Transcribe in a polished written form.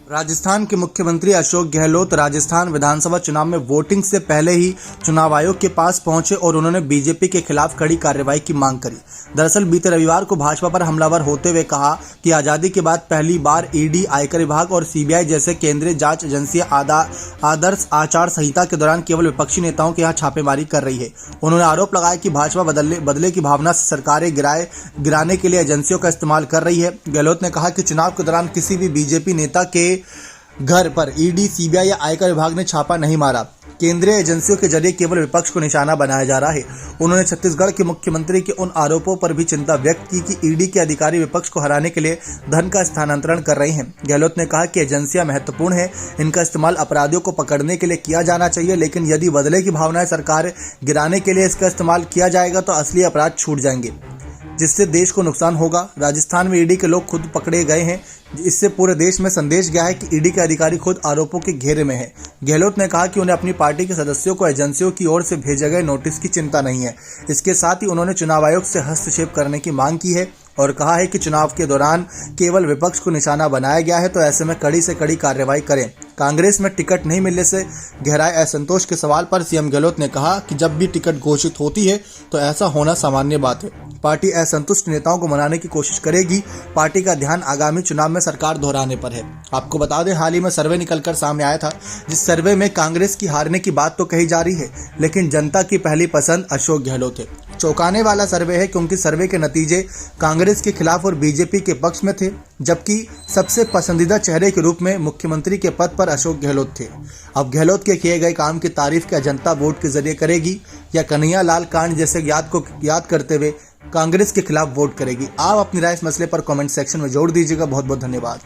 राजस्थान के मुख्यमंत्री अशोक गहलोत राजस्थान विधानसभा चुनाव में वोटिंग से पहले ही चुनाव आयोग के पास पहुंचे और उन्होंने बीजेपी के खिलाफ कड़ी कार्रवाई की मांग करी। दरअसल बीते रविवार को भाजपा पर हमलावर होते हुए कहा कि आजादी के बाद पहली बार ईडी, आयकर विभाग और सीबीआई जैसे केंद्रीय जांच एजेंसियां आदर्श आचार संहिता के दौरान केवल विपक्षी नेताओं के यहाँ छापेमारी कर रही है। उन्होंने आरोप लगाया कि भाजपा बदले की भावना से सरकारें गिराने के लिए एजेंसियों का इस्तेमाल कर रही है। गहलोत ने कहा कि चुनाव के दौरान किसी भी बीजेपी नेता के घर पर ईडी, सीबीआई या आयकर विभाग ने छापा नहीं मारा। केंद्रीय एजेंसियों के जरिए केवल विपक्ष को निशाना बनाया जा रहा है। उन्होंने छत्तीसगढ़ के मुख्यमंत्री के उन आरोपों पर भी चिंता व्यक्त की कि ईडी के अधिकारी विपक्ष को हराने के लिए धन का स्थानांतरण कर रहे हैं। गहलोत ने कहा कि एजेंसियां महत्वपूर्ण हैं, इनका इस्तेमाल अपराधियों को पकड़ने के लिए किया जाना चाहिए, लेकिन यदि बदले की भावनाएं सरकार गिराने के लिए इसका इस्तेमाल किया जाएगा तो असली अपराध छूट जाएंगे, जिससे देश को नुकसान होगा। राजस्थान में ईडी के लोग खुद पकड़े गए हैं, इससे पूरे देश में संदेश गया है कि ईडी के अधिकारी खुद आरोपों के घेरे में हैं। गहलोत ने कहा कि उन्हें अपनी पार्टी के सदस्यों को एजेंसियों की ओर से भेजे गए नोटिस की चिंता नहीं है। इसके साथ ही उन्होंने चुनाव आयोग से हस्तक्षेप करने की मांग की है और कहा है कि चुनाव के दौरान केवल विपक्ष को निशाना बनाया गया है, तो ऐसे में कड़ी से कड़ी कार्रवाई करें। कांग्रेस में टिकट नहीं मिलने से गहराए असंतोष के सवाल पर सीएम गहलोत ने कहा कि जब भी टिकट घोषित होती है तो ऐसा होना सामान्य बात है। पार्टी असंतुष्ट नेताओं को मनाने की कोशिश करेगी। पार्टी का ध्यान आगामी चुनाव में सरकार दोहराने पर है। आपको बता दें, हाल ही में सर्वे निकलकर सामने आया था, जिस सर्वे में कांग्रेस की हारने की बात तो कही जा रही है, लेकिन जनता की पहली पसंद अशोक गहलोत है। चौंकाने वाला सर्वे है क्योंकि सर्वे के नतीजे कांग्रेस के खिलाफ और बीजेपी के पक्ष में थे, जबकि सबसे पसंदीदा चेहरे के रूप में मुख्यमंत्री के पद पर अशोक गहलोत थे। अब गहलोत के किए गए काम की तारीफ क्या जनता वोट के जरिए करेगी या कन्हैया लाल कांड जैसे याद करते हुए कांग्रेस के खिलाफ वोट करेगी? आप अपनी राय इस मसले पर कमेंट सेक्शन में जोड़ दीजिएगा। बहुत बहुत धन्यवाद।